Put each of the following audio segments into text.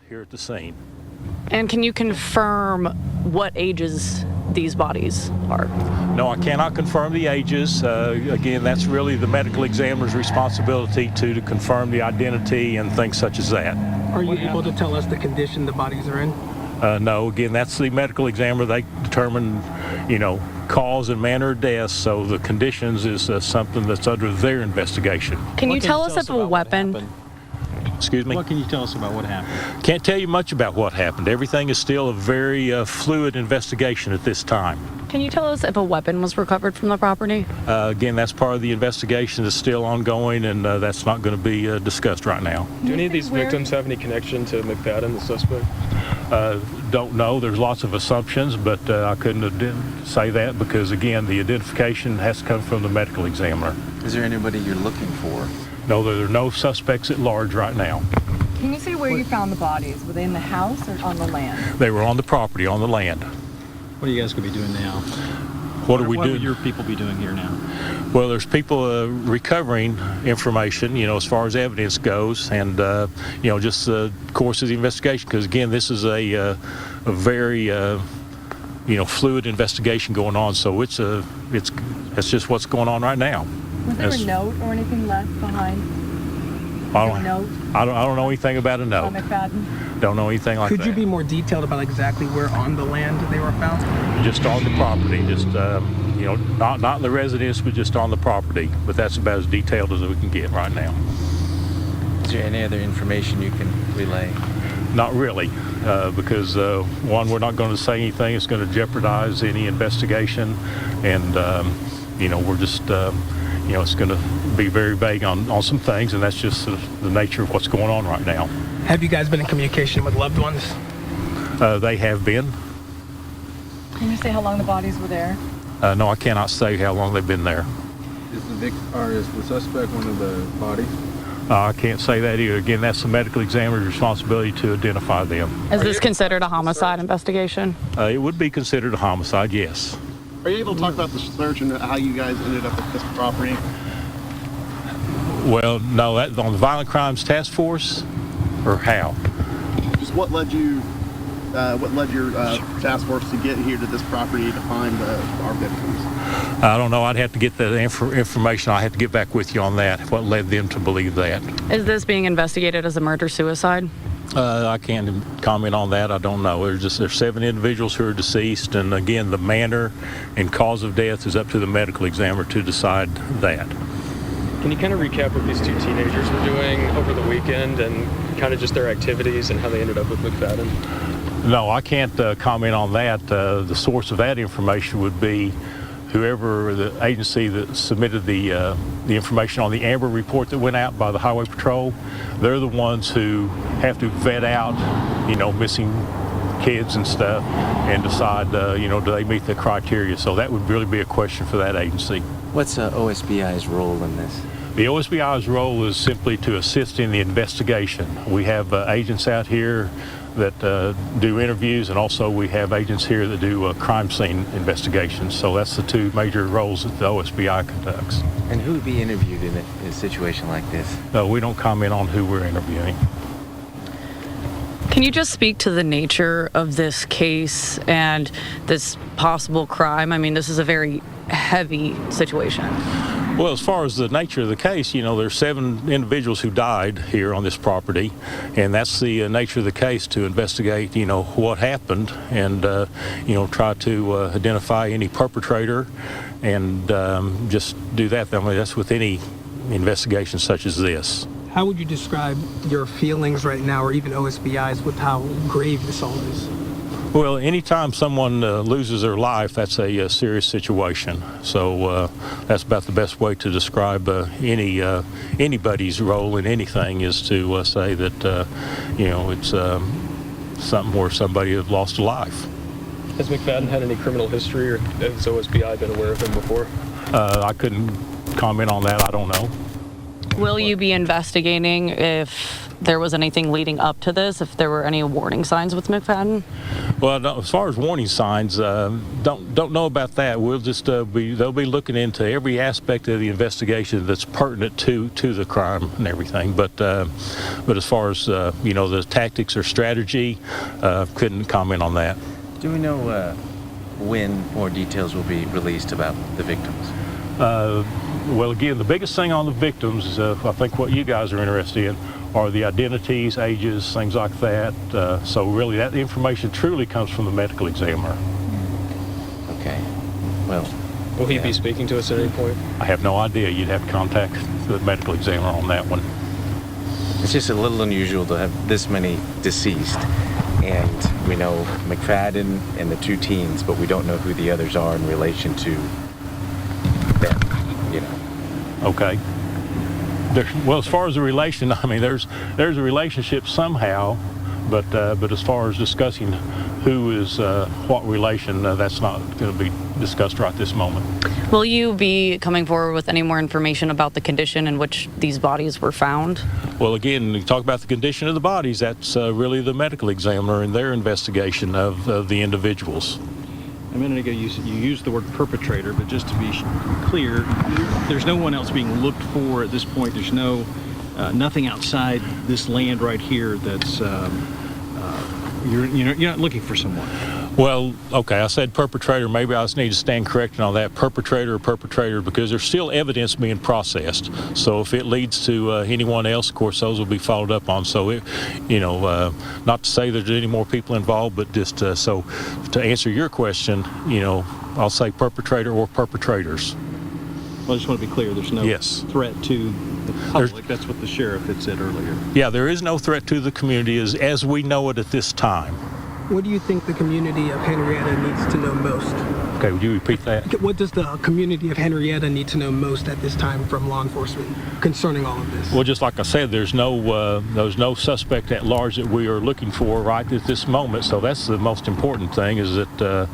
here at the scene. And can you confirm what ages these bodies are? No, I cannot confirm the ages. Again, that's really the medical examiner's responsibility to confirm the identity and things such as that. Are you able to tell us the condition the bodies are in? No, again, that's the medical examiner. They determine, cause and manner of death, so the conditions is something that's under their investigation. Can you tell us if a weapon... Excuse me? What can you tell us about what happened? Can't tell you much about what happened. Everything is still a very fluid investigation at this time. Can you tell us if a weapon was recovered from the property? Again, that's part of the investigation that's still ongoing, and that's not going to be discussed right now. Do any of these victims have any connection to McFadden, the suspect? Don't know. There's lots of assumptions, but I couldn't say that because, again, the identification has to come from the medical examiner. Is there anybody you're looking for? No, there are no suspects at large right now. Can you say where you found the bodies? Were they in the house or on the land? They were on the property, on the land. What are you guys going to be doing now? What are we What doing? would your people be doing here now? Well, there's people recovering information, as far as evidence goes, and just the course of the investigation. Because again, this is a very fluid investigation going on. So it's just what's going on right now. Was there a note or anything left behind? I don't know anything about a note. On McFadden? Don't know anything like that. Could you be more detailed about exactly where on the land they were found? Just on the property, just not in the residence, but just on the property. But that's about as detailed as we can get right now. Is there any other information you can relay? Not really, because one, we're not going to say anything that's going to jeopardize any investigation, and we're just it's going to be very vague on some things, and that's just the nature of what's going on right now. Have you guys been in communication with loved ones? They have been. Can you say how long the bodies were there? No, I cannot say how long they've been there. Is the suspect one of the bodies? I can't say that either. Again, that's the medical examiner's responsibility to identify them. Is this considered a homicide investigation? It would be considered a homicide, yes. Are you able to talk about the search and how you guys ended up at this property? Well, no, that on the Violent Crimes Task Force, or how? Just what led your task force to get here to this property to find our victims? I don't know. I'd have to get that information. I have to get back with you on that. What led them to believe that? Is this being investigated as a murder-suicide? I can't comment on that. I don't know. There's 7 individuals who are deceased, and again, the manner and cause of death is up to the medical examiner to decide that. Can you kind of recap what these 2 teenagers were doing over the weekend and kind of just their activities and how they ended up with McFadden? No, I can't comment on that. The source of that information would be whoever the agency that submitted the information on the Amber report that went out by the Highway Patrol. They're the ones who have to vet out, missing kids and stuff and decide, do they meet the criteria. So that would really be a question for that agency. What's OSBI's role in this? The OSBI's role is simply to assist in the investigation. We have agents out here that do interviews, and also we have agents here that do crime scene investigations. So that's the 2 major roles that the OSBI conducts. And who would be interviewed in a situation like this? No, we don't comment on who we're interviewing. Can you just speak to the nature of this case and this possible crime? I mean, this is a very heavy situation. Well, as far as the nature of the case, there's 7 individuals who died here on this property, and that's the nature of the case, to investigate, what happened and, try to identify any perpetrator and just do that. I mean, that's with any investigation such as this. How would you describe your feelings right now, or even OSBI's, with how grave this all is? Well, anytime someone loses their life, that's a serious situation. So that's about the best way to describe anybody's role in anything, is to say that it's something where somebody has lost a life. Has McFadden had any criminal history, or has OSBI been aware of him before? I couldn't comment on that. I don't know. Will you be investigating if there was anything leading up to this, if there were any warning signs with McFadden? Well, no, as far as warning signs, don't know about that. We'll just they'll be looking into every aspect of the investigation that's pertinent to the crime and everything. But as far as the tactics or strategy, couldn't comment on that. Do we know when more details will be released about the victims? Well, again, the biggest thing on the victims is, I think what you guys are interested in are the identities, ages, things like that. So really that information truly comes from the medical examiner. Okay. Well, Will he be speaking to us at any point? I have no idea. You'd have to contact the medical examiner on that one. it's just a little unusual to have this many deceased. And we know McFadden and the 2 teens, but we don't know who the others are in relation to them, Okay. Well, as far as the relation, I mean, there's a relationship somehow, but as far as discussing who is what relation, that's not going to be discussed right this moment. Will you be coming forward with any more information about the condition in which these bodies were found? Well, again, you talk about the condition of the bodies. That's really the medical examiner and their investigation of the individuals. A minute ago, you used the word perpetrator, but just to be clear, there's no one else being looked for at this point. There's nothing outside this land right here that's you're not looking for someone. Well, okay, I said perpetrator. Maybe I just need to stand corrected on that. Perpetrator or perpetrator, because there's still evidence being processed. So if it leads to anyone else, of course, those will be followed up on. So, not to say there's any more people involved, but just so to answer your question, I'll say perpetrator or perpetrators. Well, I just want to be clear. There's no threat to the public. That's what the sheriff had said earlier. Yeah, there is no threat to the community as we know it at this time. What do you think the community of Henryetta needs to know most? Okay, would you repeat that? What does the community of Henryetta need to know most at this time from law enforcement concerning all of this? Well, just like I said, there's no suspect at large that we are looking for right at this moment. So that's the most important thing, is that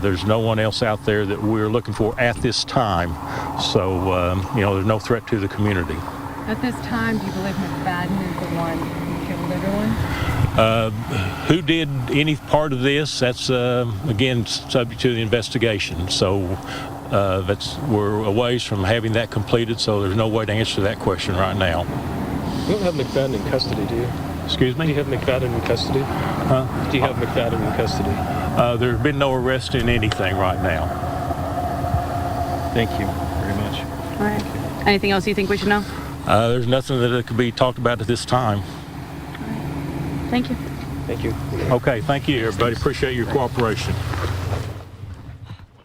there's no one else out there that we're looking for at this time. So there's no threat to the community. At this time, do you believe McFadden is the one who killed everyone? Who did any part of this? That's again subject to the investigation. So we're a ways from having that completed. So there's no way to answer that question right now. You don't have McFadden in custody, do you? Excuse me? Do you have McFadden in custody? Huh? Do you have McFadden in custody? There's been no arrest in anything right now. Thank you very much. All right. Anything else you think we should know? There's nothing that could be talked about at this time. Thank you. Thank you. Okay, thank you, everybody. Appreciate your cooperation.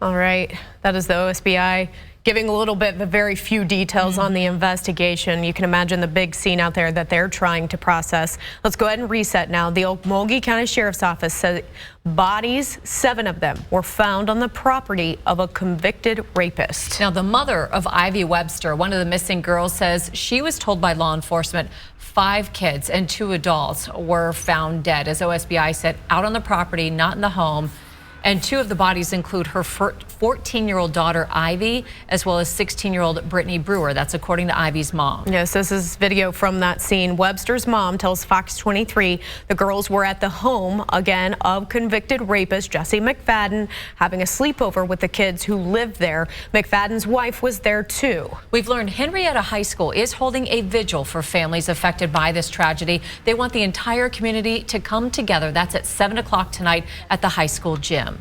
All right, that is the OSBI giving a little bit, but very few details on the investigation. You can imagine the big scene out there that they're trying to process. Let's go ahead and reset now. The Okmulgee County Sheriff's Office said bodies, 7 of them, were found on the property of a convicted rapist. Now, the mother of Ivy Webster, one of the missing girls, says she was told by law enforcement 5 kids and 2 adults were found dead, as OSBI said, out on the property, not in the home. And 2 of the bodies include her 14-year-old daughter, Ivy, as well as 16-year-old Brittany Brewer. That's according to Ivy's mom. Yes, this is video from that scene. Webster's mom tells Fox 23 the girls were at the home, again, of convicted rapist Jesse McFadden, having a sleepover with the kids who lived there. McFadden's wife was there, too. We've learned Henryetta High School is holding a vigil for families affected by this tragedy. They want the entire community to come together. That's at 7 o'clock tonight at the high school gym.